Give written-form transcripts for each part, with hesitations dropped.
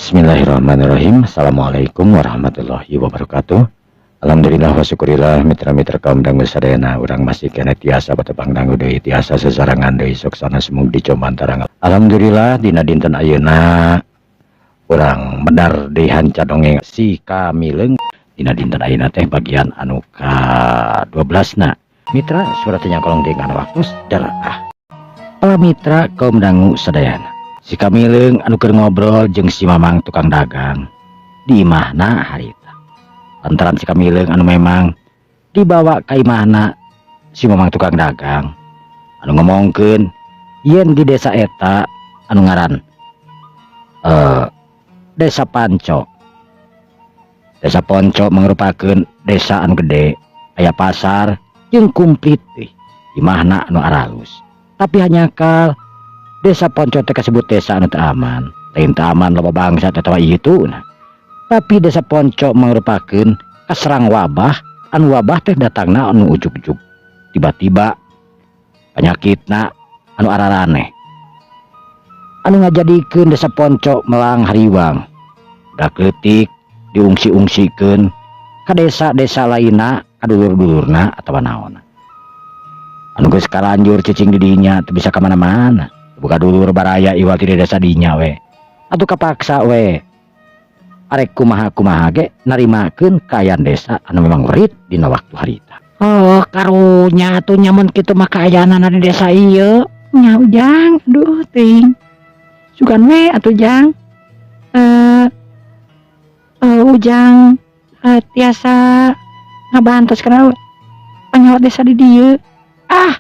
Bismillahirrahmanirrahim. Assalamualaikum warahmatullahi wabarakatuh. Alhamdulillah wa syukurillah mitra-mitra kaum dangu sadayana urang masih kena tiasa batebang dangu deui tiasa sesarangan deui soksana semung dicoban tarang. Alhamdulillah dina dinten ayeuna urang medar deui hanca dongeng si Kamileung dina dinten ayeuna teh bagian anu ka-12 na. Mitra suratnya kolong dengan waktu sedaraah. Para mitra kaum dangu sadayana. Si Kamileung anu keur ngobrol jeung si Mamang tukang dagang di imahna harita. Lantaran si Kamileung anu memang dibawa ka imahna si Mamang tukang dagang anu ngomongkeun yen di desa eta anu ngaran Desa Panco. Desa Ponco mangrupakeun desa anu gede, aya pasar jeung kumplit teh imahna anu aralus. Tapi hanya kal Desa Ponco teh kasebut desa anu teu aman. Lain teu aman loba bangsa teh itu. Tapi Desa Ponco mangrupakeun kaserang wabah, anu wabah teh datangna anu ujug-ujug. Tiba-tiba penyakitna anu araraneh. Anu ngajadikeun Desa Ponco melang hariwang. Dak leutik diungsi-ungsikeun ka desa-desa lainna, ka dulur-dulurna atawa naon. Anu geus kalanjur cicing di dinya teu bisa ka mana-mana. Buka dulur baraya iwal ti desa dinya we. Atuh kapaksa we. Arek kumaha-kumaha ge narimakeun kaayaan desa anu memang berit dina waktu harita. Oh, karunya atuh nyamun kitu mah kaayaanana di desa ieu. Nya Ujang, aduh ting. Sugan we atuh Jang. Ujang tiasa ngabantos kana panyawa desa di dieu. Ah,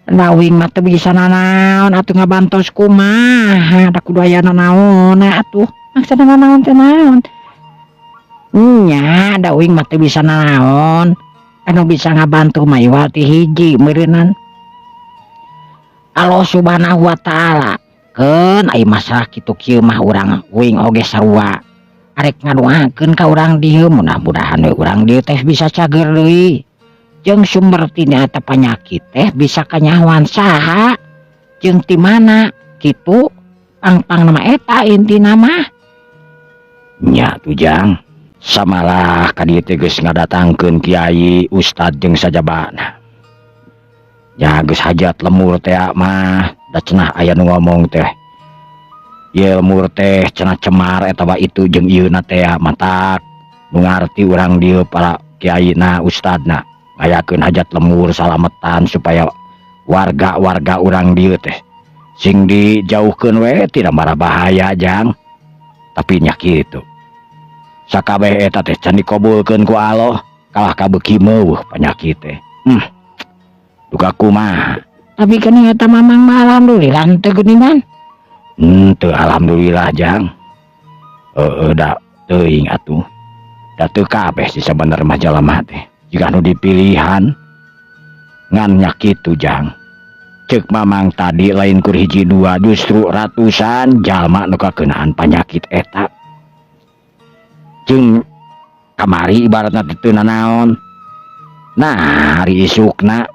lawing mah teu bisa nanaon atuh ngabantos kumaha da kudu aya nanaon atuh maksudna nanaon teh naon nya da uing mah teu bisa nanaon anu bisa ngabantu mah iwal ti hiji meureunan Allah subhanahu wa ta'ala keun ai masalah kitu kieu mah urang uing oge sarua arek ngadoakeun ka urang dieu mudah-mudahan we urang dieu teh bisa cager deui jeung sumber tina eta panyakit teh bisa kanyahoan saha jeung ti mana kitu pang-pang nama eta intina mah nya tuh Jang samalah ka dieu teh geus ngadatangkeun kiai ustad jeung sajabana nya geus hajat lemur teh mah da cenah aya nu ngomong teh ieu lemur teh cenah cemar eta wa itu jeung ieuna teh matak nu ngarti urang dieu para kiaina ustadna ngayakeun hajat lemur salametan supaya warga-warga urang dieu teh sing dijauhkeun we tidak mara bahaya Jang. Tapi nya kitu sakabeh eta teh can dikabulkeun ku Allah kalah kabeuki meuweuh panyakit teh. Duka kumaha tapi kan eta Mamang mah alhamdulillah teu geuningan. Teu alhamdulillah Jang. Da teuing atuh da teu kabeh sih sabener mah jalema teh jika anu dipilihan ngan nyakitu Jang. Cek Mamang tadi lain kur hiji dua justru ratusan jalma nu kakeunaan panyakit eta. Jeung kamari ibaratna teu nanaon. Nah hari isukna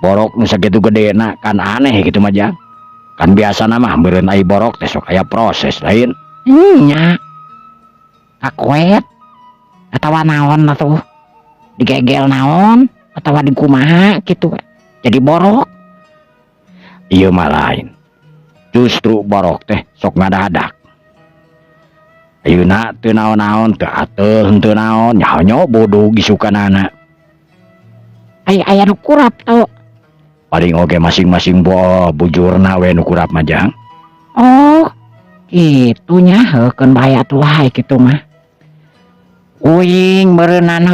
borok nu sakitu gedena kan aneh gitu mah Jang. Kan biasana mah meureun ai borok teh sok aya proses lain. Nya kakuet atawa naon atuh digegel naon atawa dikumaha gitu jadi borok. Ieu mah lain justru borok teh sok ngadadak ayeuna teu naon-naon teu ateuh henteu naon nyaho bodog isukanana aya nu kurap tau paling oge masing-masing bujurna we nu kurap mah Jang. Oh kitu nya heukeun bahaya tuh wae kitu mah. Uing berenang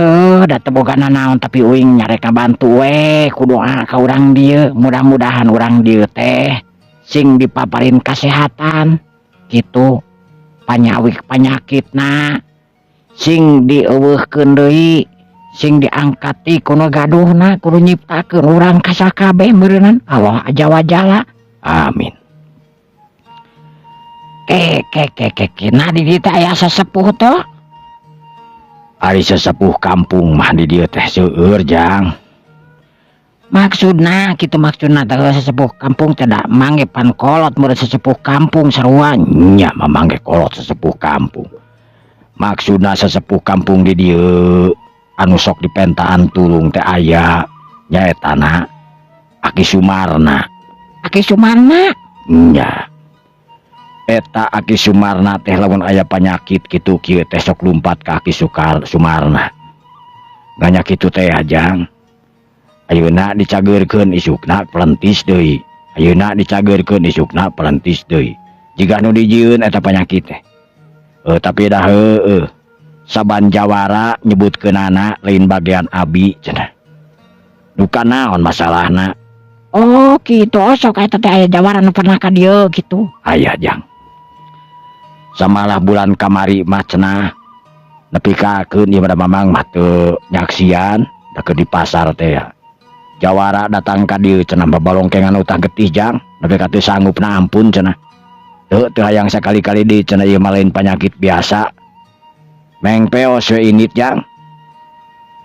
da teu boga nanaon tapi uing nyarek ngabantu we kudoa ka urang dieu mudah-mudahan urang dieu teh sing dipaparin kasehatan kitu panyawik panyakitna sing dieuweuhkeun deui sing diangkati kuno gaduhna kudu nyiptakeun urang kasakabeh meureunnan Allah aja wajalla amin. Nah di dieu teh aya sasepuh teh ari sesepuh kampung mah di dieu teh seueur Jang. Maksudna gitu maksudna teh sesepuh kampung tidak mangge pan kolot murid sesepuh kampung sarua nya mamangge kolot sesepuh kampung. Maksudna sesepuh kampung di dieu anu sok dipentaan tulung teh aya nyaetana Aki Sumarna. Aki Sumarna? Nya. Eta Aki Sumarna teh lamun aya panyakit kitu kieu teh sok lumpat ka Aki Sumarna. Nganya kitu teh ajang. Ayeuna dicageurkeun isukna pelentis deui. Ayeuna dicageurkeun isukna pelentis deui. Jiga nu dijieun eta panyakit teh. Tapi dah heueuh. Saban jawara nyebutkeunana lain bagian abi cenah. Duka naon masalahna? Oh kitu sok eta teh aya jawara nu pernah ka dieu kitu. Aya jang. Samalah bulan kamari mah cenah nepi kakeun ieu pada mamang mah teu nyaksian da ke di pasar teh ya. Jawara datang ka dieu cenah babalongkengan utah getih jang nepi ka teu sanggupna ampun cenah. Teu hayang sakali-kali di cenah ieu mah lain panyakit biasa. Meng peos we init jang.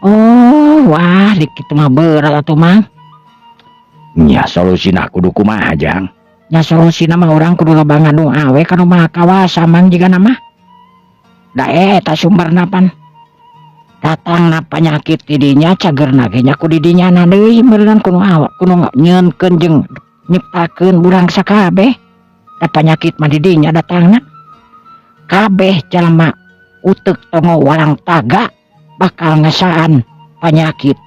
Oh, wah dik kitu mah berat atuh mang. Nya solusina kudu kumaha jang? Nya solusina mah urang kudu loba nganu awe kana mah kawasa mang jigana mah. Da eta sumberna pan. Datangna panyakit di dinya cagerna ge nya ku di dinya na deui meureun kudu awak kudu nyeunkeun jeung nyiptakeun urang sakabeh. Da panyakit mah di dinya datangna. Kabeh jalma utek tongo walang taga bakal ngasaan panyakit.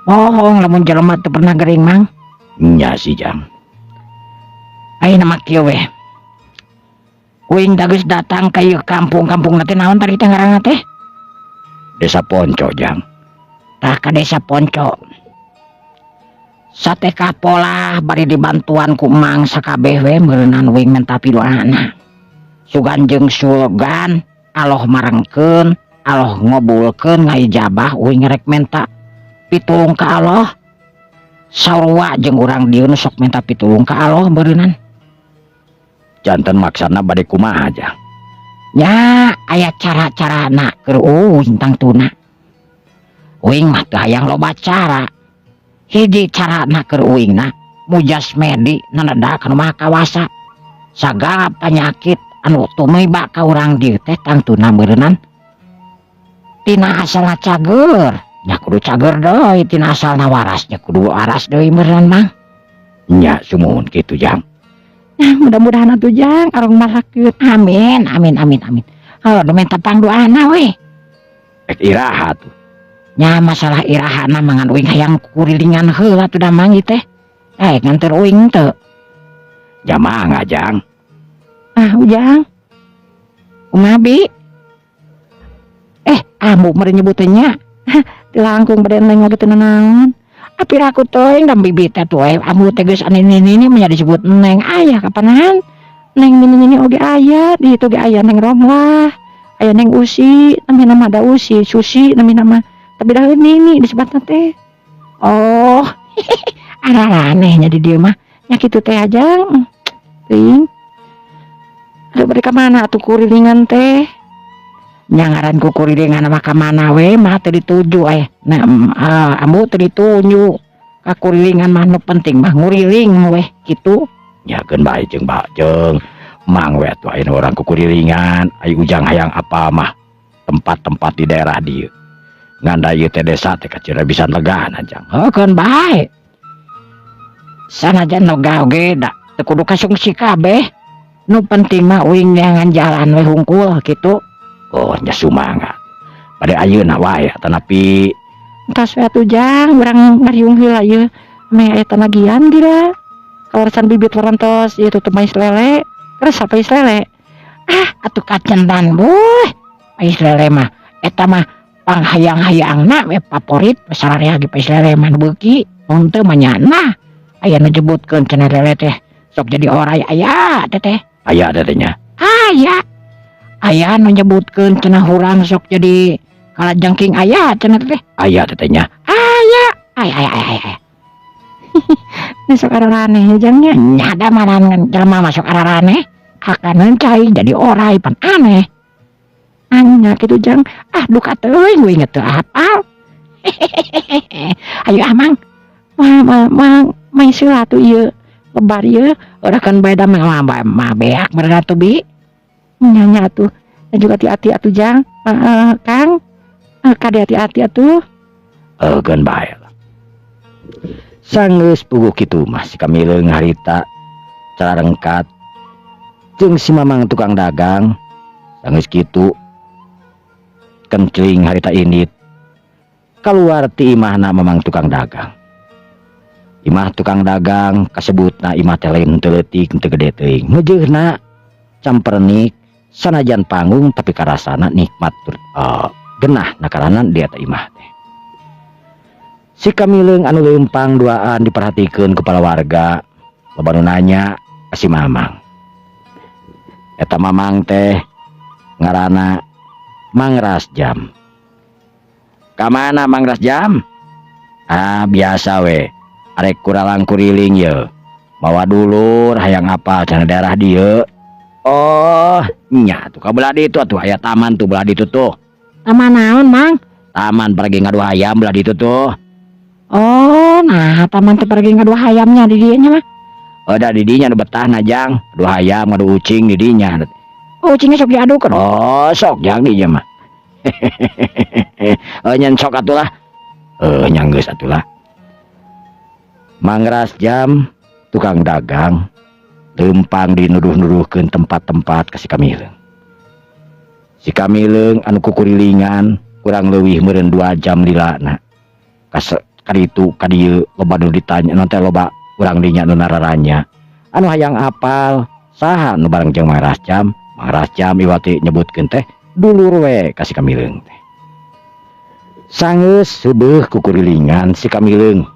Bohong lamun jelema teu pernah gering mang. Nya si jang. Ayeuna mah kieu we. Uing dageus datang ka ieu kampung teh naon tadi teh ngaranna teh? Desa Ponco jang. Tah ka Desa Ponco. Sate kapolah bari dibantuan ku mang sakabeh we meureunan uing menta pidoana. Sugan jeung slogan aloh marengkeun, aloh ngobulkeun ngaijabah uing rek menta pitulung ka Allah. Sarua jeung urang dieu nu sok menta pitulung ka Allah beureunan. Janten maksana bade kumaha aja. Ya aya cara-carana keur uing tangtuna. Uing mah teu hayang loba cara. Hiji carana keur uingna mujasmedi nanada kana maha kawasa. Sagala panyakit anu tumiba ka urang dieu teh tangtuna beureunan tina asalna cager. Nya kudu cager deui tina asalna warasnya kudu waras deui beureunan mang. Nya sumuhun kitu jang. Nah mudah-mudahan atuh jang arong masakeun. Amin amin amin amin. Halo do minta pangdoana we. Ek iraha tuh. Nya masalah irahana mangan uing hayang kurilingan heula tuh da mang ieu teh. Nganter uing teu. Jamaah jang. Ah ujang. Kumaha bi? Ambu meureun nyebuteunnya. Langkung bade neng lagi teu naon. Apir aku teuing da bibit teh tuh ambu teh geus anini mah disebut neng aya kapanan. Neng nini oge aya, di itu ge aya neng Romlah. Aya neng Usi, namina mah da Usi, Susi namina mah. Tapi da nini disebutna teh. Oh. Aneh-anehnya di dieu mah. Nya kitu teh ajang. Teuing. Aduh bade ka mana atuh kurilingan teh? Nya ngaran ku kurilingan mah ka mana we mah teu dituju Nah ambu teu ditunjuk. Ka kurilingan mah nu penting mah nguriling we kitu. Nya keun bae jeung mang we atuh aya urang ku kurilingan, aya ujang hayang apa mah tempat-tempat di daerah dieu. Nganda ieu teh desa teh kacira bisa legaan ajang. Keun bae. Sanajan lega oge da teu kudu kasungsi kabeh. Nu penting mah uing neangan jalan we hungkul gitu. Oh nya sumangat. Pada ayeuna wae tanapi entos we atuh jang urang ngariung heula ieu me aya tanagian dira. Kawarsan bibit warantos ieu tutup mais lele. Keres pais lele. Atuh kacendan boy. Pais lele mah eta mah panghayang-hayangna we favorit sararea ge pais lele mah beuki. Mun teu mah nyana. Aya nu nyebutkeun cenah lele teh sok jadi oray aya teh. Aya teh nya. Aya nu nyebutkeun cenah urang sok jadi kalajengking aya cenah teh. Aya teh nya. Aya. Ini sok ararane jangnya nyada marangan jelema masuk ararane hakaneun cai jadi oray pan aneh. Anya kitu jang duka teuing we inget teu apal. Ayo amang main sila tuh iya lebar iya udah kan beda beak mereka tuh bi nyanya tuh dan juga hati-hati atuh jang kang kade hati-hati atuh kan bae sanggeus puguh kitu mah si Kamileung harita cara rengkat jeung si mamang tukang dagang sanggeus kitu kencing harita indit keluar ti imahna mamang tukang dagang. Imah tukang dagang kasebutna imah teh lain teu leutik teu gede teuing ngeujeurna campernik sanajan panggung tapi karasana nikmat genah nakaranan dia teh imah teh. Si Kamileung anu leumpang duaan diperhatikeun kepala warga loba nu nanya ka si mamang. Eta mamang teh ngaranna Mang Rasjam. Kamana Mang Rasjam? Biasa we. Arek kuralang kuriling ye. Mawa dulur hayang apa cenah daerah dieu. Oh, nya tuh kabelah ditu atuh aya taman tuh belah ditu tuh. Taman naon, Mang? Taman pergi ngadu hayam belah ditu tuh. Oh, nah taman teh pergi ngadu hayamnya di dieu nya mah. Da di dinya nu betah najang, adu hayam ngadu ucing di dinya. Oh, ucingnya sok diadukeun. Oh, sok jang di dinya mah. Nyen sok atulah. Nya geus atulah. Mang Rasjam tukang dagang leumpang dinuduh-nuduhkeun tempat-tempat ka si Kamileung. Si Kamileung anu kukurilingan kurang leuwih meureun 2 jam lilana. Kaditu ka dieu loba nu ditanya non teh loba urang dinya nu nararanya. Anu hayang apal saha nu bareng jeung Mang Rasjam? Mang Rasjam iwati nyebutkeun teh dulur we ka si Kamileung teh. Sanggeus seubeuh kukurilingan si Kamileung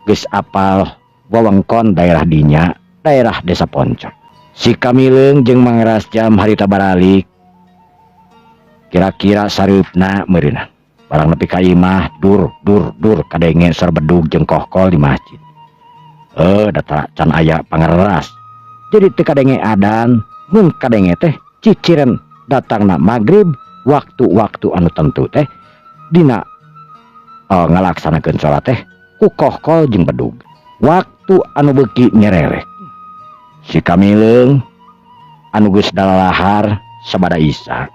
geus apal wewengkon daerah dinya, daerah Desa Poncor. Si Kamileung jeung Mang Rasjam harita baralik kira-kira sareupna meureunna. Barang nepi ka imah dur kadenge sor bedug jeung kohkol di masjid. Data can aya pangareras. Jadi teu kadenge adan, mun kadenge teh ciciren datangna magrib waktu-waktu anu tentu teh dina ngalaksanakeun salat teh ku kohkol jeung bedug. Waktu anu beuki nyerelek. Si Kamileung anu geus dalalahar sabada Isya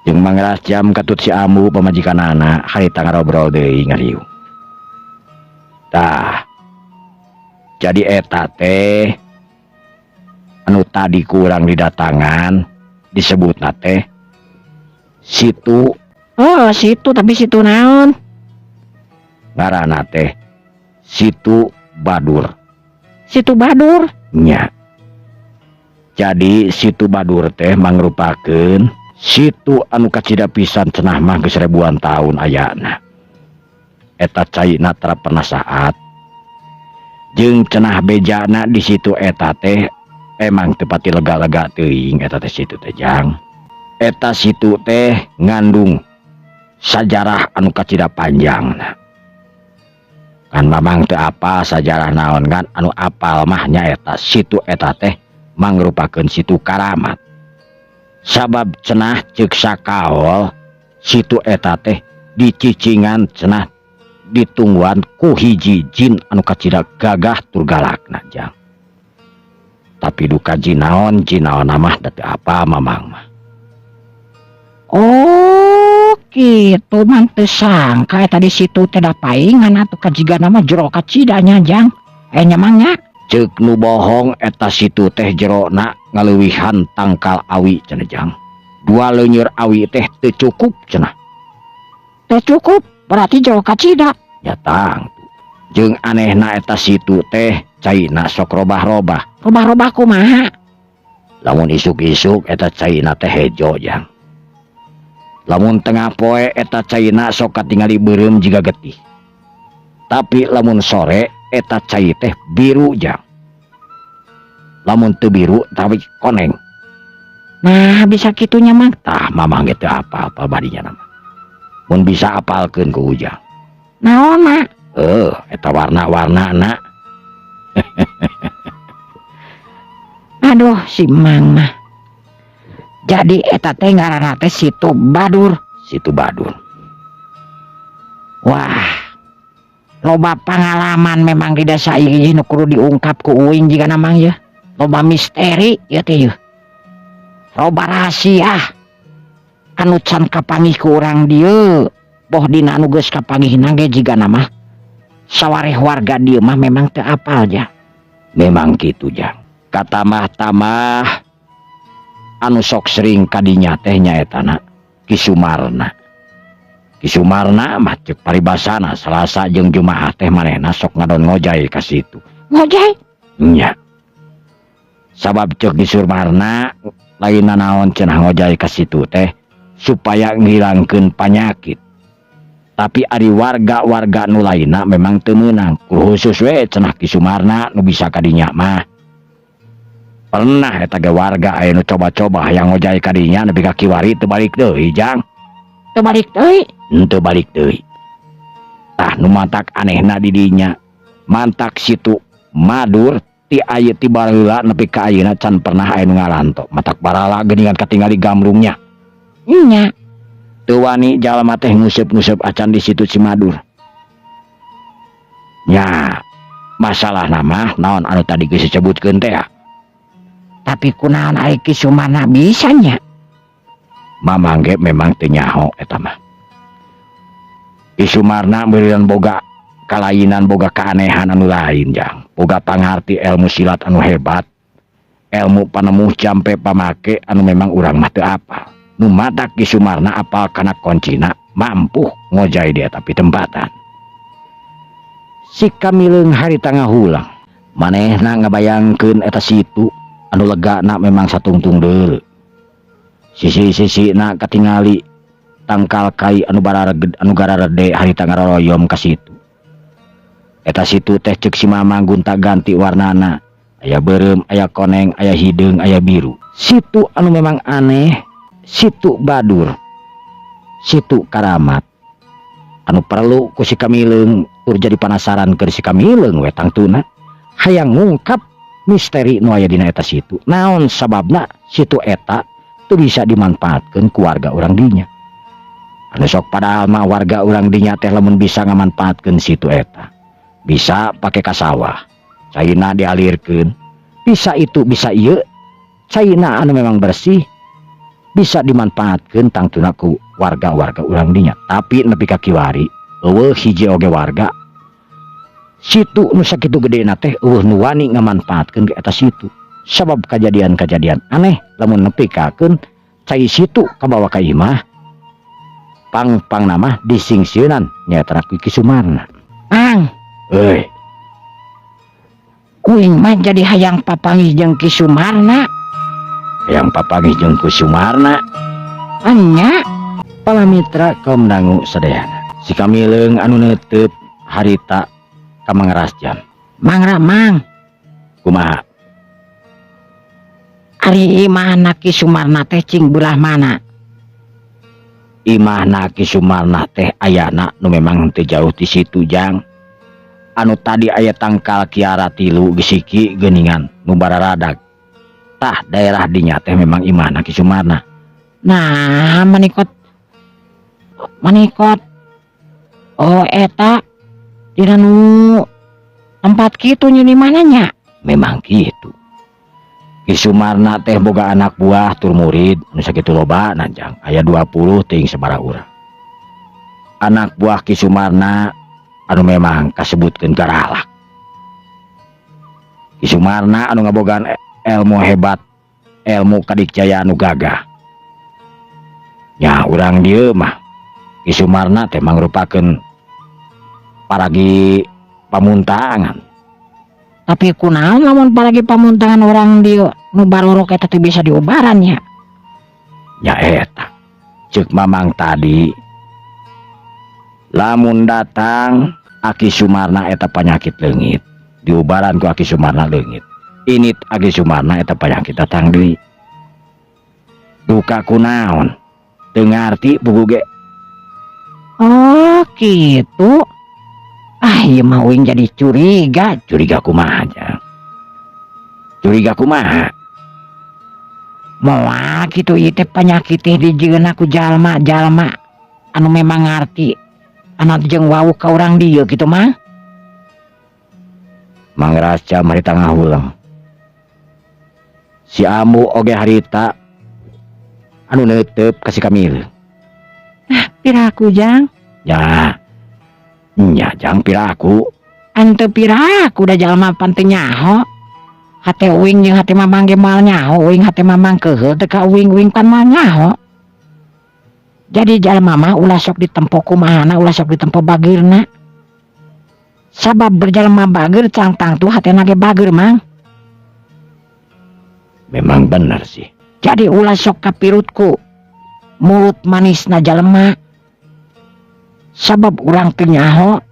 jeung Mang Rasjam katut si Ambu pamajikanana harita ngarobrol deui ngariung. Tah. Jadi eta teh anu tadi kurang didatangan disebutna teh situ. Oh, situ tapi situ naon? Ngaranna teh Situ Badur. Situ Badur? Nya. Jadi Situ Badur teh mangrupakeun situ anu kacida pisan cenah mah geus ribuan taun ayana. Eta caina tara pernah saat. Jeung cenah bejana di situ eta teh emang teu pati lega-lega teuing eta teh situ teh jang. Eta situ teh ngandung sajarah anu kacida panjangna. Kan mamang teu apa sajarah naon kan anu apal mah nyaeta situ eta teh mangrupakeun situ karamat. Sabab cenah ceuk sakaol situ eta teh dicicingan cenah ditungguan ku hiji jin anu kacida gagah tur galakna jang. Tapi duka jin naon mah da teu apa mamang mah. Oh, kitu mah teu sangka eta di situ teh da paingan atuh kajigana mah jero kacidanya jang. Nya mangnya Ceuk nu bohong eta situ teh jerona ngaleuwihan tangkal awi cenah jang. 2 leunyeur awi teh teu cukup cenah. Teu cukup berarti jero kacida. Ya tang. Jeung anehna eta situ teh caina sok robah-robah. Robah-robah kumaha? Lamun isuk-isuk eta caina teh hejo jang. Lamun tengah poe eta caina sok katingali beureum jiga getih. Tapi lamun sore eta cai teh biru jang. Lamun teu biru tapi koneng. Nah, bisa kitunya mah. Tah mamang gitu apa-apa badinya nama. Mun bisa apalkeun ku ujang. Naon mah? Eta warna-warnana. Aduh, si Mang mah. Jadi eta teh ngaranna teh Situ Badur. Situ Badur. Wah, loba pengalaman memang di desa ieu nu kudu diungkap ku uing jika namang ya. Loba misteri ya teh yeuh. Loba rahasia anu can kapanggih ku urang dieu. Boh dina anu geus kapanggihna ge jiga nama sawareh warga dieu mah memang teu apal ja. Memang kitu Jang. Katamah-tamah anu sok sering kadinya teh nyaetana Ki Sumarna. Ki Sumarna mah ceuk paribasana Salasa jeung Jumaah teh manehna sok ngadon ngojay ka situ. Ngojay? Nya. Sabab ceuk Ki Sumarna lain naon cenah ngojay ka situ teh supaya ngilangkeun panyakit. Tapi ari warga-warga nu lainna memang teu meunang. Khusus we cenah Ki Sumarna nu bisa kadinya mah. Pernah eta ge warga aya nu coba-coba hayang ngojay kadinya nepi ka kiwari teu balik deui Jang. Teu balik deui? Henteu balik deui. Tah nu mantak anehna di dinya, mantak situ Madur ti aya ti baheula nepi ka ayeuna can pernah aya nu ngaranto. Matak barala geuningan katingali gambrungnya. Nya. Teu wani jalma teh nguseup-nguseup acan di situ Cimadur. Nya, masalah mah naon anu tadi geus disebutkeun teh. Tapi kunaon ari Ki Sumarna bisa nya? Mamang ge memang teu nyaho eta mah. Ki Sumarna meureun boga kalainan boga kaanehan anu lain Jang. Boga pangarti ilmu silat anu hebat. Ilmu panemuh jampe pamake anu memang urang mah teu apal. Nu matak Ki Sumarna apal kana kuncina mampu ngojay di eta pitempatan. Si kamileung harita ngahulang. Manehna ngabayangkeun eta situ anu legana memang satungtung deuleu. Sisi-sisina katingali tangkal kai anu gararede harita ngaroroyom ka situ. Eta situ teh ceuk si Mamang gonta-ganti warnana. Aya beureum, aya koneng, aya hideung, aya biru. Situ anu memang aneh, situ Badur, situ Karamat. Anu perlu ku si kamileung tur jadi penasaran keur si kamileung we tangtuna hayang ngungkap misteri nu aya dina eta situ. Naon sababna situ eta teu bisa dimanfaatkeun ku warga urang dinya. Anu sok padahal mah warga urang dinya teh lamun bisa ngamanfaatkeun situ eta. Bisa pake ka sawah, caina dialirkeun. Bisa itu bisa ieu, caina anu memang bersih bisa dimanfaatkeun tangtuna ku warga-warga urang dinya. Tapi nepi ka kiwari eueuh hiji oge warga situ nu sakitu gedena teh eueuh nu wani ngamanfaatkeun ke eta situ. Sabab kajadian-kajadian aneh lamun nepikakeun cai situ kabawa ka imah pang nama disingseunan nyaeta Ki Sumarna. Ang, Euy, uing mah jadi hayang papanggih jeung Ki Sumarna. yang papanggih jeung Ki Sumarna. Anya, Palamitra kaum dangu sadayana. Si kamileung anu neuteup harita ka mangeras jam. Mang Ramang, Kumaha? ari imahna Ki Sumarna teh cing belah mana? Imahna Ki Sumarna teh ayana nu memang teu jauh ti situ Jang. Anu tadi aya tangkal kiara tilu gesiki geuningan nu bararadag. Tah daerah dinya teh memang imahna Ki Sumarna. Nah, manikot. Oh, eta dina nu tempat kitu nya di mananya? Memang gitu. Ki Sumarna teh boga anak buah tur murid nu sakitu lobana Jang. Aya 20 teuing sabaraha urang. Anak buah Ki Sumarna anu memang kasebutkeun garalak. Ki Sumarna anu ngabogaan ilmu hebat, ilmu kadikjaya anu gagah. Ya urang dieu mah Ki Sumarna teh mangrupakeun paragi pamuntangan. Tapi kunaon lamun paragi pamuntangan orang dieu nu barorok eta teh bisa diobaran nya? Ya eta ceuk Mamang tadi lamun datang Aki Sumarna eta panyakit leungit diobaran ku Aki Sumarna leungit. Init Aki Sumarna eta panyakit datang deui. Duka kunaon teu ngarti buku ge. Oh, gitu. Ah, ieu mah uing jadi curiga. Curiga kumaha Jang? Curiga kumaha? Moal kitu ieu teh panyakit teh dijieunna ku jalma-jalma anu memang ngarti. anak jeung wau ka urang dieu kitu mah. Mang Rasjam harita ngahulang. Si Amu oge harita anu neuteup ka si Kamileung. Piraku Jang? Ya. Nya Jang piraku. Ante piraku da jalma panteu nyaho. Hate uing jeung hate mamang ge moal nyaho, uing hate mamang keheul teu ka uing pan moal nyaho. Jadi jalma mah ulah sok ditempo kumahana, ulah sok ditempo bageurna. Sabab berjalma bageur cangtang tuh hatena ge bageur mang. Memang benar sih. Jadi ulah sok kapirutku mulut manisna jalma. Sabab urang teu nyaho.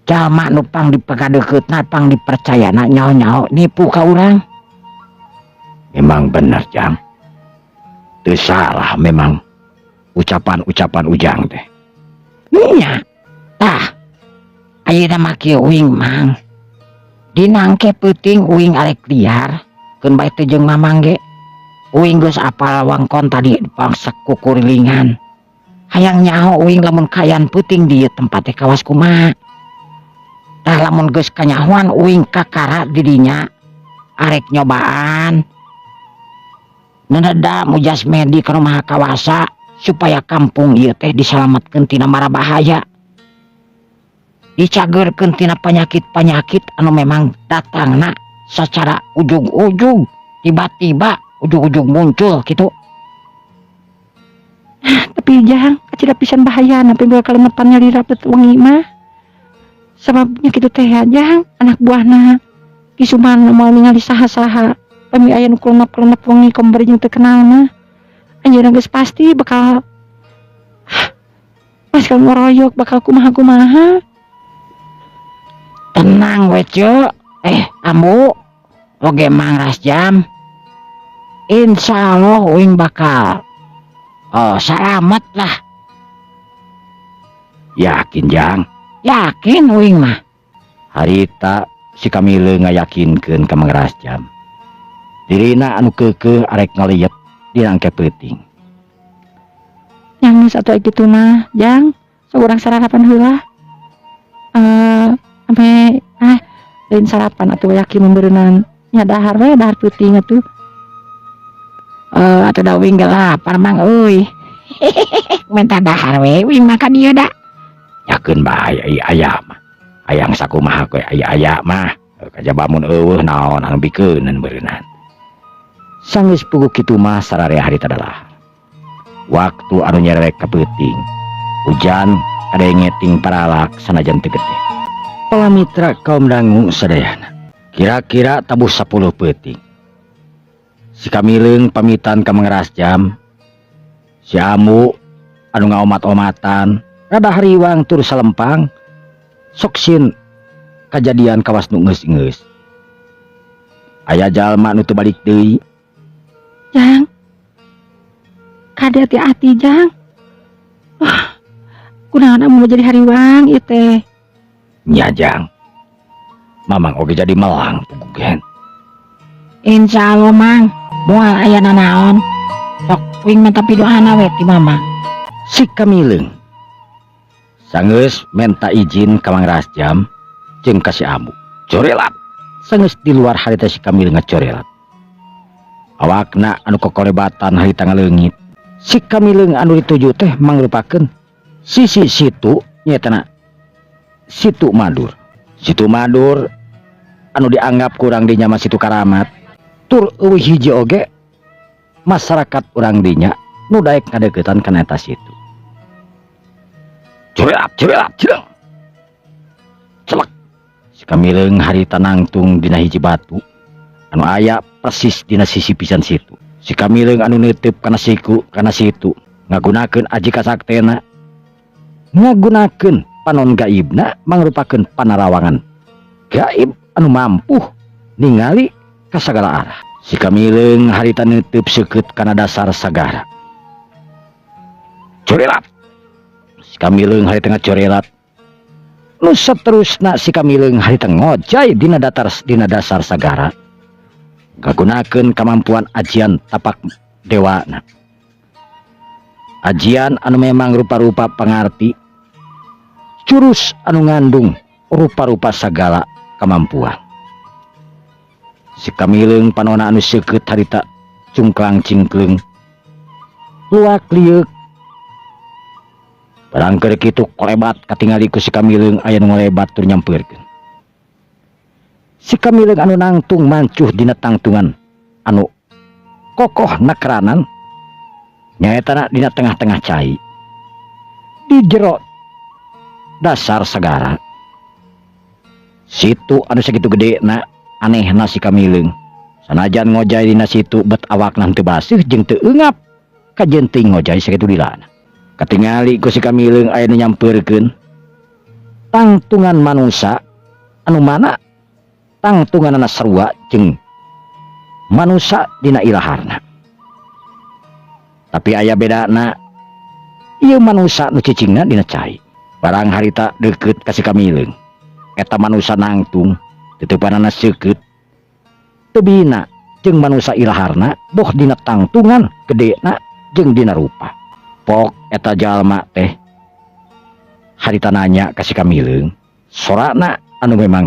Jalma nu pang dipegadeuketna, pang dipercayana nyaho-nyaho nipu ka urang. Memang benar Jang. Teu salah memang ucapan-ucapan Ujang teh. Nya. Tah. Ayeuna mah kieu uing mang. Dinangke peuting uing arek liar. Keun bae teh jeung mamang ge. Uing geus apal wangkon tadi pangsek kukurilingan. Hayang nyaho uing lamun kayan peuting di tempat teh kawas kumaha. Tah lamun geus kanyahoan uing kakara di dinya arek nyobaan. Neneda mujas medi ka maha kawasa supaya kampung ieu teh disalametkeun tina mara bahaya. Dicageurkeun tina panyakit-panyakit anu memang datangna secara ujug-ujug, tiba-tiba ujug-ujug muncul gitu. Tapi Jang, kacida pisan bahaya napi bae kalimetan nyali rapet wengi mah. Sababnya kitu teh Jang, anak buahna Kisuman moal ningali saha-saha pami aya nu kelonap-kelonap wengi kombari jeung teu kenal mah. Anjeunna geus pasti bakal ngoroyok, bakal kumaha-kumaha. Tenang we Cuk. Amu oge Mang Rasjam. Insyaallah uing bakal selamat lah. Yakin Jang? Yakin uing mah. Harita si Kamileung ngayakinkeun ka Mang Rasjam. Dirina anu keukeuh arek ngaliep dinangke peuting. Yang geus atuh kitu mah, Jang, saurang sarapan heula. Sampai lain sarapan atuh yakin membeureunana nya dahar we dahar peuting atuh. Atuh da uing ge lapar Mang euy. Minta dahar we uing makan ieu da. Yakeun bae aya mah. Hayang sakumaha we aya mah. Kajaba mun eueuh naon anu bikeuneun beureunan. Sanggeus puguh kitu mah sararea harita adalah waktu anu nyerek ka peuting. Hujan kadengeting paralak sanajan teu gede. Para mitra kaum dangu sadayana. Kira-kira tabuh 10 peuting. Si Kamileung pamitan ka Mang Rasjam. Si Amu anu ngaomat-omatan rada hariwang tur salempang. Sok sin kajadian kawas nu geus-geus. Aya jalma nu teu balik deui. Jang. Kade hati-hati Jang. Kunaon amu jadi hariwang ieu teh. Nya Jang. Mamang oge jadi melang pugugen. Insyaallah Mang, moal aya nanaon. Sok uing minta pidoana we ti Mama. Si Kamileung sanggeus menta izin ka Mang Rasjam jeung ka si Amu. Corelat. Sanggeus di luar harita si Kamileung ngacorelat. Awakna anu kokolebatan harita ngaleungit. Si Kamileung anu dituju teh mangrupakeun sisi situ nyetana Situ Madur. Situ Madur anu dianggap kurang dinya mah situ karamat. Tur eueuh hiji oge masyarakat urang dinya nu daek ngadeukeutan kana eta situ. Corelat cireng. Celek. Si Kamileung harita nangtung dina hiji batu anu aya persis dina sisi pisan situ. Si Kamileung anu neuteup kana situ ngagunakeun aji kasaktena, ngagunakeun panon gaibna mangrupakeun panarawangan gaib anu mampu ningali ka sagala arah. Si Kamileung harita neuteub seukeut kana dasar sagara. Corelat. Si Kamileung harita ngacorelat. Nu saterusna si Kamileung harita ngojay dina dasar sagara. Ngagunakeun kamampuan ajian tapak dewana. Ajian anu memang rupa-rupa pangarti jurus anu ngandung rupa-rupa sagala kemampuan. Si Kamileung panona anu seukeut harita cungklang cingkleung luak liuk. Barang keur kitu kolebat katingali ku si Kamileung aya nu ngolebat tur nyampeurkeun. Si Kamileung anu nangtung mancuh dina tangtungan anu kokoh nakeranan nyaetana dina tengah-tengah cai di jero dasar sagara. Situ anu sakitu gedena anehna si Kamileung sanajan ngojay dina situ bet awakna teu baseuh jeung teu eungap kajen teuing ngojay sakitu dilana. Katingali ku si Kamileung aya nu nyampeurkeun tangtungan manusia anu mana tangtunganna sarua jeung manusia dina ilaharna. Tapi aya bedana ieu manusia nu cicingna dina cai. Barang harita deukeut ka si Kamileung eta manusia nangtung teutepanana seukeut teu bina jeung manusia ilaharna boh dina tangtungan gedena jeung dina rupa. Pok eta jalma teh harita nanya ka si Kamileung sorana anu memang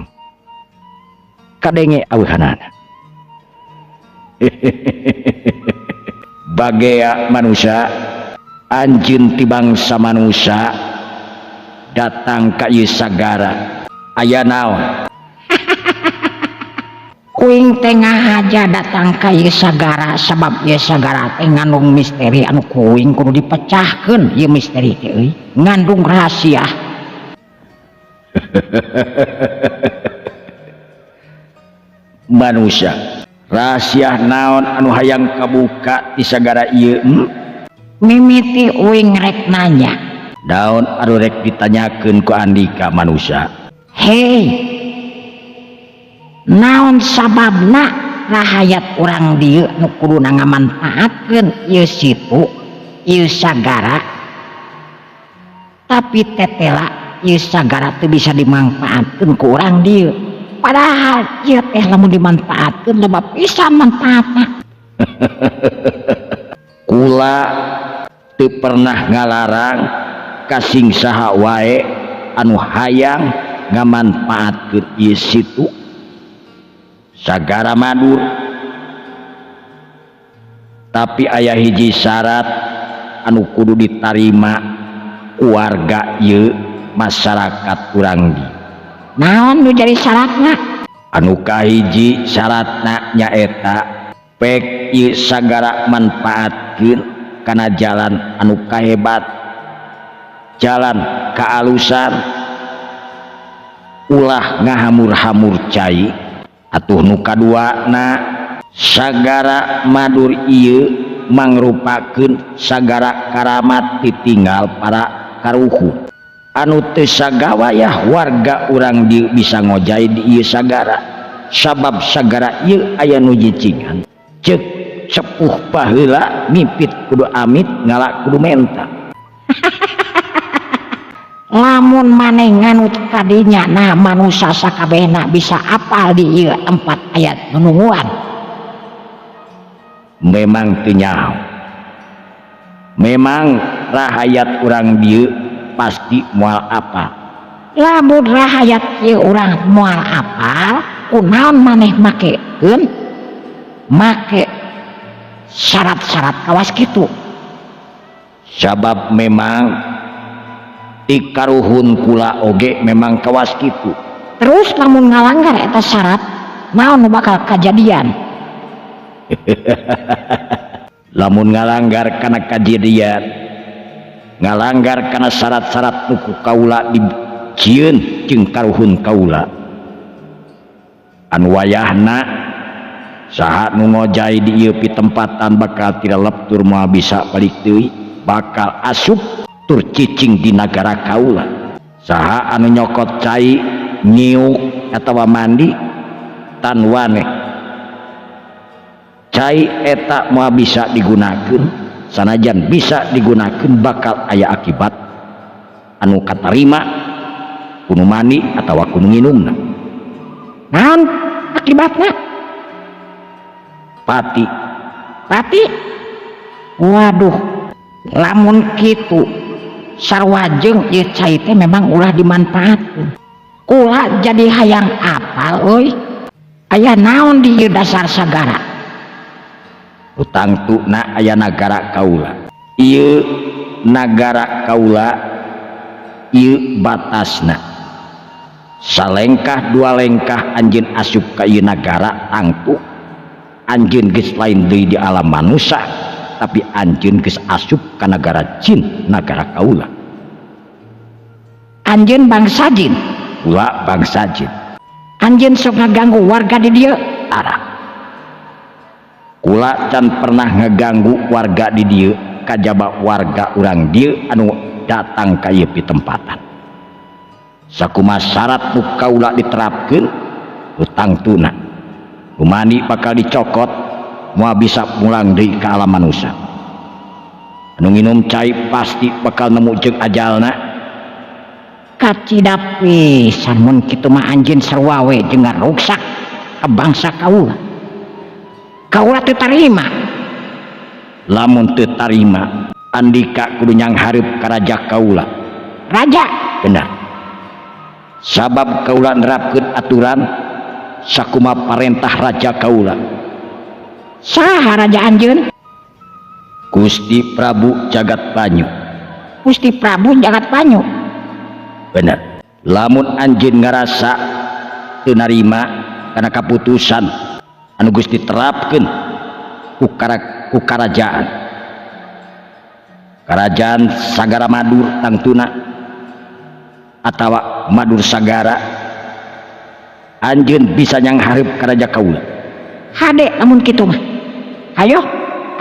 kadenge aweuhanana. Bagea manusia anjeun ti bangsa manusia datang ka ieu sagara aya naon? Kuing tengah aja datang ka ieu sagara sabab ieu sagara teh ngandung misteri anu kuing kudu dipecahkeun. Ieu misteri teh euy ngandung rahasia. Manusia rahasia naon anu hayang kabuka di sagara ieu? Mimiti uing rek nanya. Daun anu rek ditanyakeun ku Andika manusia? Hei, naon sababna rahayat urang dieu nu kuduna ngamanfaatkeun ieu situ ieu sagara tapi tetela ieu sagara teu bisa dimanfaatkeun ku urang dieu padahal ieu teh lamun dimanfaatkeun loba pisan manfaatna. Kula teu pernah ngalarang kasing saha wae anu hayang ngamanfaatkeun ieu situ sagara Madur. Tapi aya hiji syarat anu kudu ditarima ku warga ieu masyarakat urang di. Naon nu jadi syaratna? Anu kahiji syaratna nyaeta pek ieu sagara manfaatkeun kana jalan anu kahebat, jalan kaalusan, ulah ngahamur-hamur cai. Atuh nu kaduana sagara Madur ieu mangrupakeun sagara karamat ditinggal para karuhun anu teu sagawayah warga urang dieu bisa ngojay di ieu sagara sabab sagara ieu aya nu jicingan ceuk sepuh baheula mipit kudu amit ngalak kudu menta. Lamun maneh nganut kadinya nah manusia sakabehna bisa apal di ieu tempat ayat menungguan. Memang teu nyaho. Memang rahayat urang dieu pasti moal apal. Lamun rahayat ieu urang moal apal kunaon maneh makekeun? Make syarat-syarat kawas kitu. Sabab memang ti karuhun kula oge memang kawas kitu. Terus lamun ngalanggar eta syarat naon nu bakal kajadian? Lamun ngalanggar kana kajadian, ngalanggar kana syarat-syarat nu ku kaula dicieun jeung karuhun kaula, anu wayahna saha nu ngojay di ieu pitempatan bakal tidak leptur moal bisa balik deui, bakal asup tur cicing di nagara kaula. Saha anu nyokot cai nyiuk atawa mandi tan waneh cai eta moal bisa digunakeun, sanajan bisa digunakeun bakal aya akibat anu katarima kudu mandi atawa kudu nginumna. Naon akibatna? Pati. Pati? Waduh, lamun kitu sarua jeung ieu cai teh memang ulah dimanfaatkeun. Kula jadi hayang apal euy. Aya naon di ieu dasar sagara? Utangtuna aya nagara kaula. Ieu nagara kaula ieu batasna. Salengkah dua lengkah anjeun asup ka ieu nagara tangtu anjeun geus lain deui di alam manusia, tapi anjeun geus asup ka negara jin, negara kaula. Anjeun bangsa jin. Kula bangsa jin. Anjeun sok ngaganggu warga di dieu? Tara. Kula can pernah ngeganggu warga di dieu, kajaba warga urang dieu anu datang ka ieu pitempatan. Sakumaha syarat nu kaula diterapkeun, utangtuna lumani bakal dicokot, moal bisa pulang deui ka alam manusia. Anu nginum cai pasti bakal nemu jeung ajalna. Kacida pisan mun kitu mah anjeun sarua we jeung ngaruksak ka bangsa kaula. Kaula teu tarima. Lamun teu tarima, andika kudu nyang hareup ka raja kaula. Raja? Benar. Sabab kaula nerapkeun aturan sakumaha parentah raja kaula. Saha raja anjeun? Gusti Prabu Jagat Banyu. Gusti Prabu Jagat Banyu. Bener. Lamun anjeun ngarasa teu narima kana kaputusan anu Gusti terapkeun ku kerajaan sagara Madur tangtuna atawa Madur sagara, anjeun bisa nyang hareup ka raja kaula. Hade lamun kitu mah. Hayo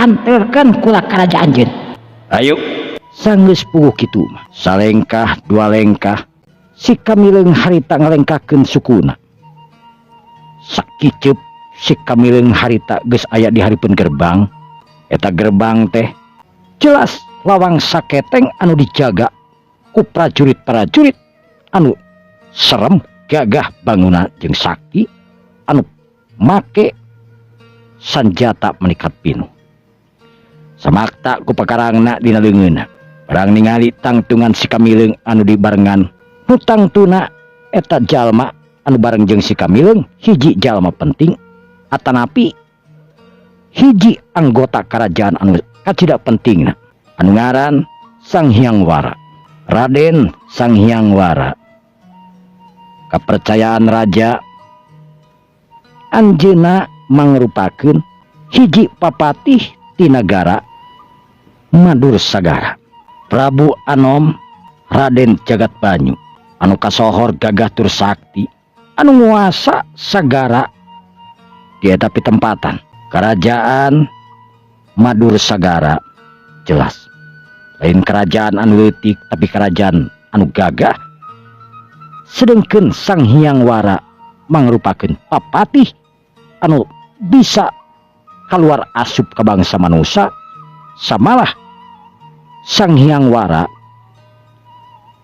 anterkeun kula ka raja anjeun. Ayo. Sanggeus puguh kitu mah, salengkah dua lengkah si kamileung harita ngalengkakeun sukuna. Sakiceup si kamileung harita geus aya di hareupeun gerbang. Eta gerbang teh jelas lawang saketeng anu dijaga ku prajurit-prajurit anu serem, gagah bangunan jeung sakti anu make sanjata menikat pinuh. Samakta ku pakarangna dina leungeunna. Barang ningali tangtungan si kamileung anu dibarengan hutangtuna eta jalma anu bareng jeung si kamileung hiji jalma penting atanapi hiji anggota kerajaan anu kacida pentingna anu ngaran Sang Hyang Wara. Raden Sang Hyang Wara. Kepercayaan raja anjeunna mangrupakeun hiji papatih ti nagara Madur sagara. Prabu Anom Raden Jagat Banyu anu kasohor gagah tur sakti anu nguasa sagara di eta pitempatan kerajaan Madur sagara. Jelas lain kerajaan anu leutik tapi kerajaan anu gagah. Sedengkeun Sang Hyang Wara mangrupakeun papatih anu bisa kaluar asup ka bangsa manusia. Samalah Sang Hyang Wara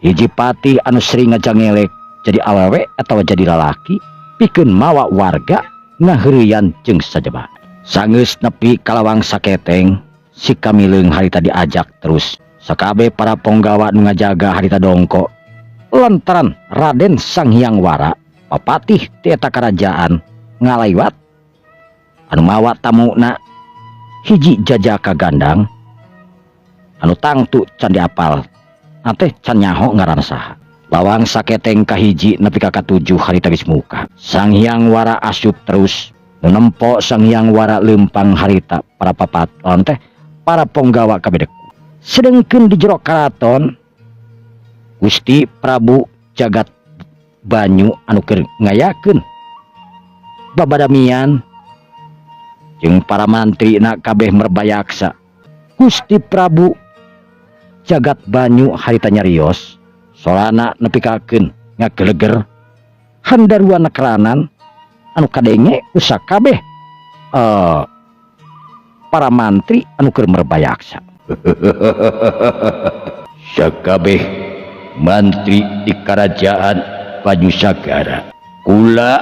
hiji patih anu sering ngajangelek jadi awewe atawa jadi lalaki pikeun mawa warga ngaheureuyan jeung sajaba. Sanggeus nepi kalawang saketeng si kamileung harita diajak terus sakabeh para ponggawa nu ngajaga harita dongko lantaran Raden Sang Hyang Wara papatih ti eta kerajaan ngalaiwat anu mawa tamuna hiji jajaka gandang anu tangtu can diapal nate can nyaho ngaran saha. Lawang saketeng kahiji nepi ka katujuh harita geus muka. Sang Hyang Wara asup terus nu nempo Sang Hyang Wara leumpang harita para papaton teh para ponggawa kabedek. Sedengkeun di jero karaton Gusti Prabu Jagat Banyu anu keur ngayakeun babadamian jeung para mantrina kabeh merbayaksa. Gusti Prabu Jagat Banyu harita nyarios solana nepikakeun ngageleger handaruan keranan anu kadenge usak kabeh para mantri anu keur merbayaksa. Sakabeh mantri di kerajaan Banyu Sagara kula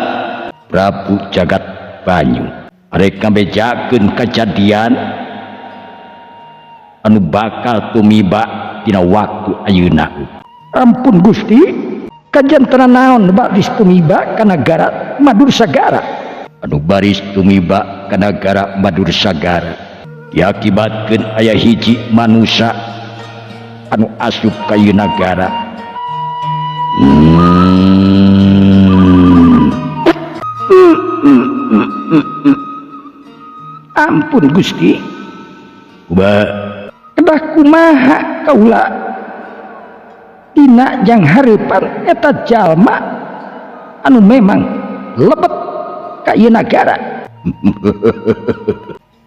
Prabu Jagat Banyu arek ngabejakeun kejadian anu bakal tumiba tina waktu ayeuna. Ampun Gusti, kajanten naon baris tumiba ka nagara Madursagara? Anu baris tumiba ka nagara Madursagara diakibatkeun aya hiji manusia anu asup ka ieu nagara. Ampun Gusti, kedah kumaha kaula dina jang hareupan eta jalma anu memang lebet ka ieu nagara.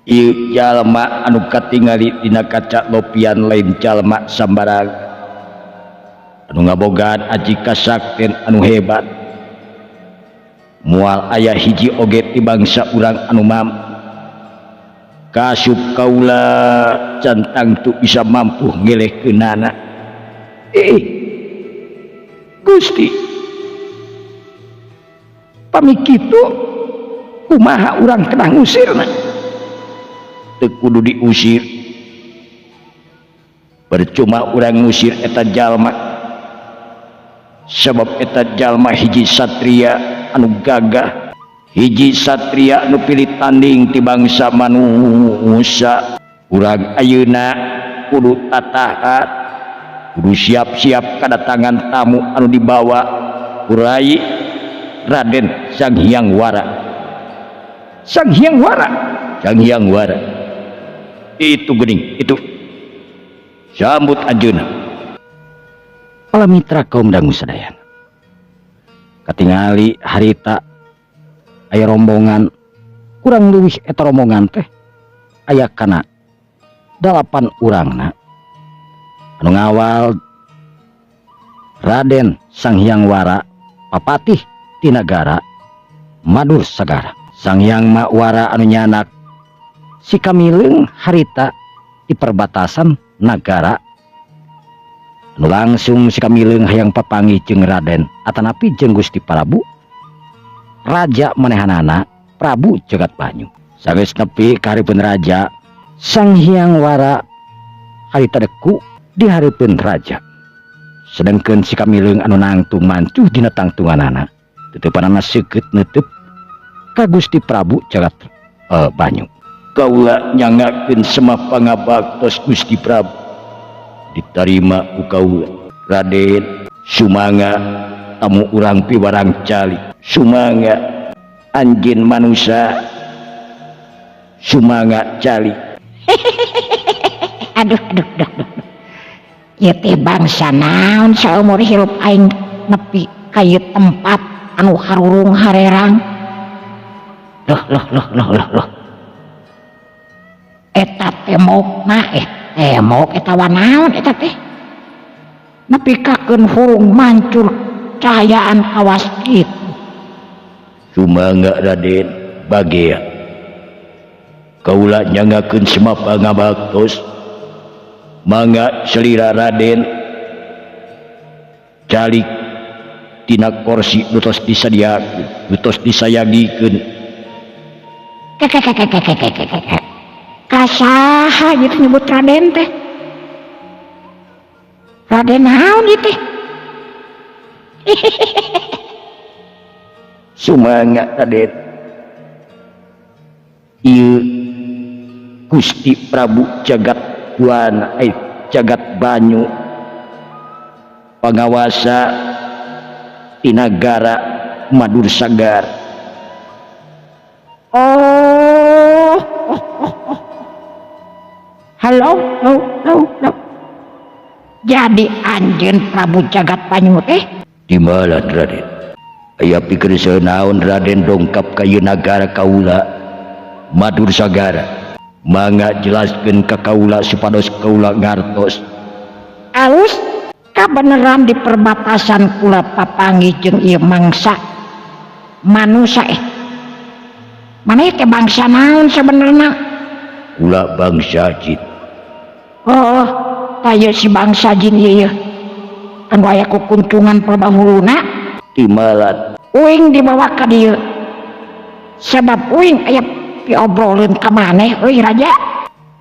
Ieu jalma anu katingali dina kaca lopian lain jalma sambarang anu ngabogaan aji kasakten anu hebat. Moal aya hiji oge ti bangsa urang anu mampu kasup kaula cantang tu bisa mampu ngelehkeunana. Gusti, pamikitu kumaha urang kedah ngusirna? Teu kudu diusir, percuma urang ngusir eta jalma, sabab eta jalma hiji satria anu gagah, hiji satria anu pilih tanding ti bangsa manusia. Urang ayeuna kudu tatahan, kudu siap-siap kadatangan tamu anu dibawa Rai Raden Sang Hyang Wara. Sang Hyang Wara, Sang Hyang Wara itu geuning itu sambut anjeunna. Para mitra kaum dangu sadayana, katingali harita aya rombongan kurang leuwih eta rombongan teh aya kana 8 urangna anu ngawal Raden Sang Hyang Wara papatih ti nagara Madursagara. Sang Hyang Wara anu nyanak si kamileung harita di perbatasan nagara anu langsung si kamileung hayang papanggih jeung Raden atanapi jeung Gusti Prabu raja manehanana Prabu Jagat Banyu. Sageus nepi ka hareupeun raja, Sang Hyang Wara harita deku di hareupeun raja. Sedengkeun si kamileung anu nangtung mancuh dina tangtunganana teuteupana seukeut neuteep ka Gusti Prabu Jagat Banyu. Kaula nyangakeun semah pangabaktos Gusti Prabu, ditarima ku kaula. Raden, sumangga tamu urang piwarang cali, sumangga anjeun manusia, sumangga cali. Aduh. Ieu teh bangsa naon saumur hirup aing nepi ka ieu tempat anu harurung harerang. Loh. Eta temokna temok eta wanaon eta teh? Nepi kakeun hurung mancur cahayaan awas kitu. Sumangga Raden, bagea kaula nyangakeun semua pangabaktos mangga selira Raden calik tina kursi nutos disadiakeun, nutos disayagikeun. Kasaha gitu nyebut Raden teh? Raden naon ieu teh? Sumangga Raden, ieu Gusti Prabu Jagat Banyu pangawasa di nagara Madursagara. Oh. Halo. Jadi anjeun Prabu Jagat Banyu teh? Di mana Raden? Aya pikeun saeunaon Raden dongkap ka ieu nagara kaula Madursagara? Mangga jelaskeun ka kaula supados kaula ngartos. Alus kabeneran di perbatasan kula papanggih jeung ieu mangsa manusia maneh teh bangsa naon sabenerna? Kula bangsa jin. Oh, taya si bangsa jin ieu anu aya kukuntungan perbahuluna Timalat uing dibawa ka dieu sabab uing aya piobrolin ka maneh euy raja.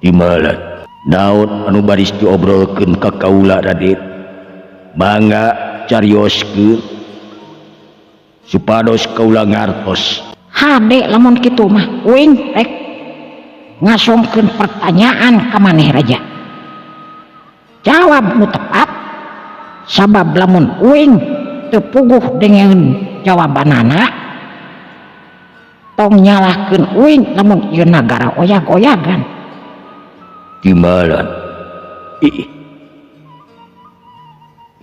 Timalat Naon anu baris diobrolkeun ka kaula Raden? Mangga carioskeun supados kaula ngartos. Hade lamun kitu mah uing rek ngasongkeun pertanyaan ka maneh Raja. Jawab nu tepat sabab lamun uing teu puguh dengan jawabanana tong nyalahkeun uing lamun ieu nagara oyag-oyagan. Timalan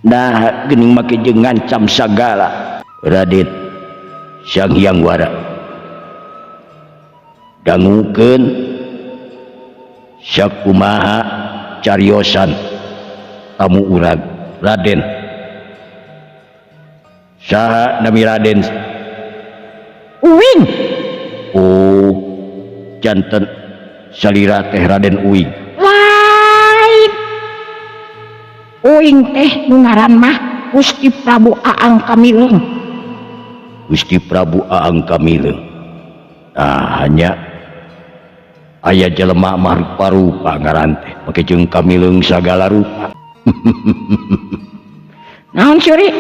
nah geuning make jeung ngancam sagala. Raden Sang Hyang Wara dangukeun sakumaha cariosan tamu urang. Raden saha nami Raden? Uing. Oh janten salira teh Raden Uing. Lain uing teh nu ngaran mah Gusti Prabu Aang Kamileung. Gusti Prabu Aang Kamileung. Nah hanya aya jelema mah rupa-rupa ngaran teh make jeung Kamileung sagala rupa. Naon curi?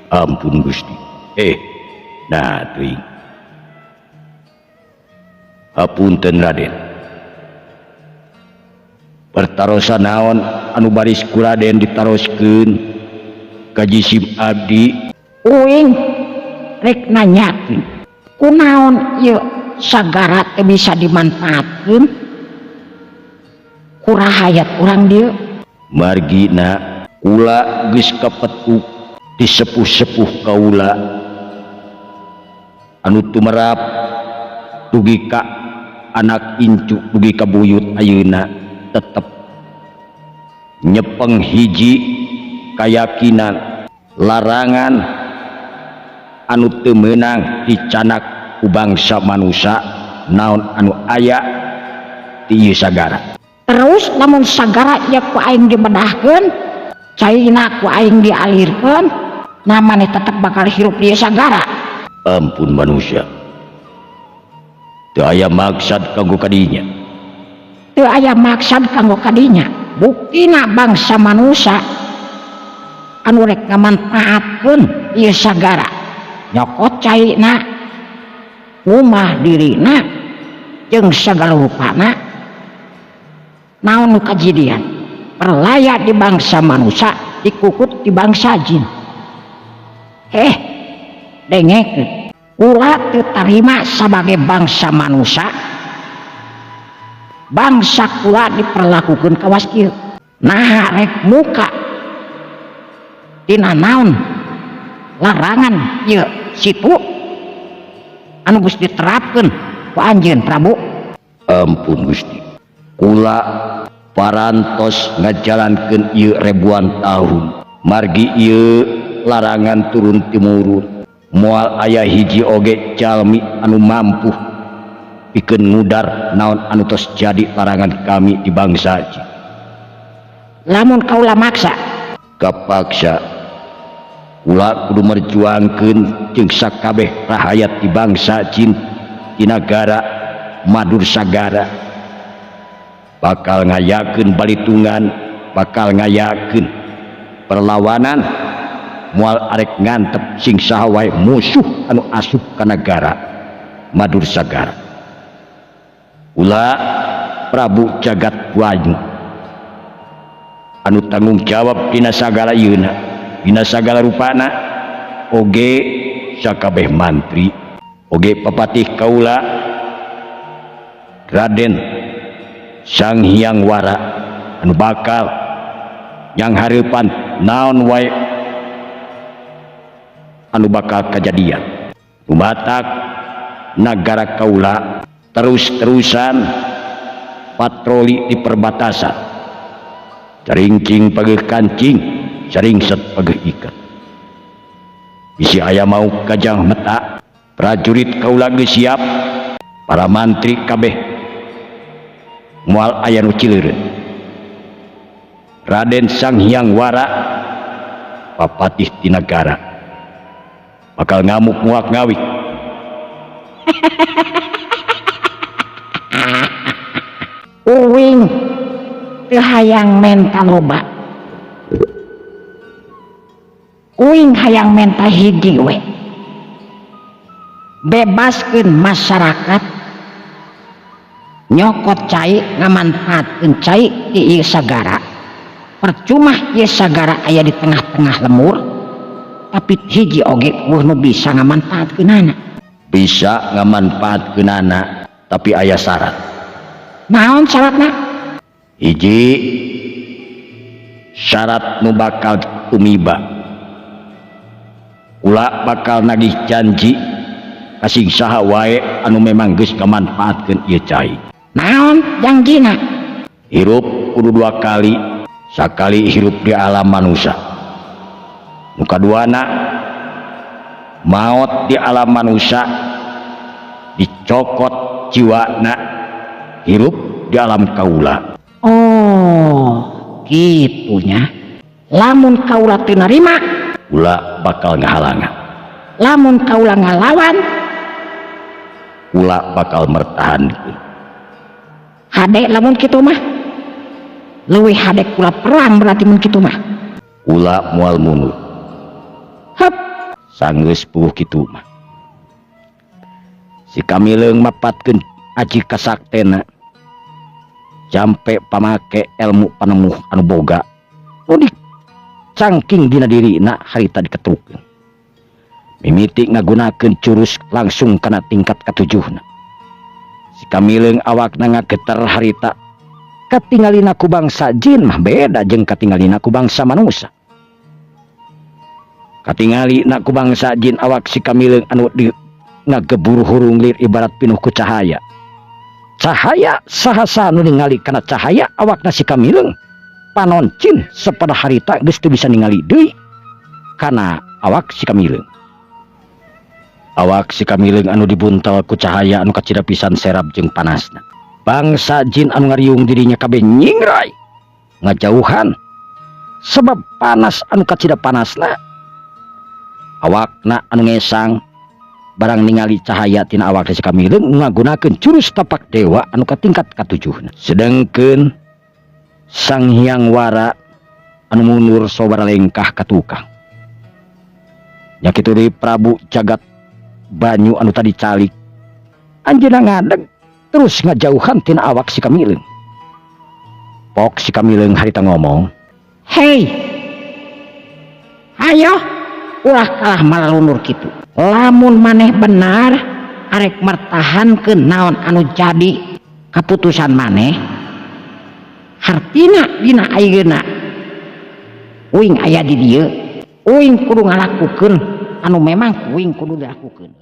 Ampun Gusti. Nah teuing. Hapunten Raden. Pertarosan naon anu baris ku Raden ditaroskeun ka jisim abdi? Uing rek nanyakeun kunaon ieu sagara teh bisa dimanfaatkeun ku rahayat urang dieu? Margina kula geus kapetuk ti sepuh-sepuh kaula anu tumerap dugi ka anak incu dugi ka buyut ayeuna tetep nyepeng hiji kayakinan larangan anu teu meunang dicanak ku bangsa manusia naon anu aya ti ieu sagara. Terus lamun sagara ieu ku aing dibedahkeun caina ku aing dialirkeun nah maneh tetep bakal hirup di sagara. Ampun manusia teu aya maksad kanggo kadinya. Teu aya maksad kanggo kadinya. Buktina bangsa manusia anu rek ngamanfaatkeun ieu sagara nyokot caina ngumah dirina jeung sagala rupana naon nu kajadian perlaya di bangsa manusia dikukut di bangsa jin. Dengekeun ulah teu tarima sebagai bangsa manusia bangsa kula diperlakukeun kawas kieu. Nah rek muka tina naon larangan ieu situ anu geus diterapkeun ku anjeun Prabu? Ampun Gusti, kula parantos ngajalankeun ieu ribuan tahun margi ieu larangan turun timurun moal aya hiji oge jalmi anu mampu pikeun ngudar naon anu tos jadi larangan kami di bangsa jin. Lamun kaula maksa kapaksa kula kudu merjuangkeun jeung sakabeh rahayat di bangsa jin di negara Madur Sagara bakal ngayakeun balitungan, bakal ngayakeun perlawanan moal arek ngantep sing saha wae musuh anu asup ka negara Madur Sagara. Ulah Prabu Jagat Wanyu anu tanggung jawab dina sagala ieuna, dina sagala rupana oge sakabeh mantri oge papatih kaula Raden Sang Hyang Wara anu bakal yang hareupan naon wae anu bakal kajadian lumatak nagara kaula terus-terusan patroli di perbatasan caringcing pageuh kancing caringset pageuh ikat bisi aya mau kajang meta prajurit kaula geus siap para mantri kabeh moal aya nu cileureun. Raden Sang Hyang Wara papatih di negara bakal ngamuk muak ngawik. Uwing teu hayang menta loba. Uing hayang menta hiji we. Bebaskeun masyarakat nyokot cai ngamanfaatkeun cai di ieu sagara. Percuma ieu sagara aya di tengah-tengah lemur, tapi hiji oge nu bisa ngamanfaatkeunana. Bisa ngamanfaatkeunana, tapi aya syarat. Naon syaratna? Hiji, syarat nu bakal tumiba. Ulah bakal nagih janji kasing saha wae anu memang geus ngamanfaatkeun ieu cai. Naon janjina? Hirup kudu 2 kali, sakali hirup di alam manusia. Nu kaduana maot di alam manusia, dicokot jiwana hirup di alam kaula. Oh, gitunya. Lamun kaula teu narima, Ulah bakal ngahalangan. lamun kaula ngalawan, Ulah bakal mertahankeun. hade lamun kitu mah. Leuwih hade kula perang berarti mun kitu mah. Ulah moal mundur. Hep, Sanggeus puguh kitu mah. Si Kamileung mapatkeun aji kasaktena, jampe pamake ilmu panemuh anu boga, udik cangking dina dirina harita diketrukkeun. Mimiti ngagunakeun curus langsung kana tingkat katujuhna. Si Kamileung awakna ngageter harita, katingalina ku bangsa jin mah beda jeung katingalina ku bangsa manusia. Katingalina ku bangsa jin awak si Kamileung anu di ngagebur hurung lir ibarat pinuh ku cahaya. Cahaya saha nu ningali kana cahaya awakna si Kamileung panoncin sapada harita geus teu bisa ningali deui kana awak si Kamileung. Awak si Kamileung anu dibuntel ku cahaya anu kacida pisan serap jeung panasna. Bangsa jin anu ngariung dirinya kabeh nyingrai ngajauhan sebab panas anu kacida panasna. Awakna anu ngesang barang ningali cahaya tina awak si Kamileung ngagunakeun jurus tapak dewa anu katingkat katujuhna. Sedengkeun Sang Hyang Wara anu mundur sobara lengkah ka tukang. Nya kitu deui Prabu Jagat Banyu anu tadi calik, anjeunna ngadeg terus ngajauhan tina awak si Kamileung. Pok si Kamileung harita ngomong, hei, ayo, ulah kalah malunur kitu. Lamun maneh benar arek mertahankeun naon anu jadi kaputusan maneh, hartina dina ayeuna uing aya di dieu, uing kudu ngalakukeun anu memang uing kudu dilakukeun.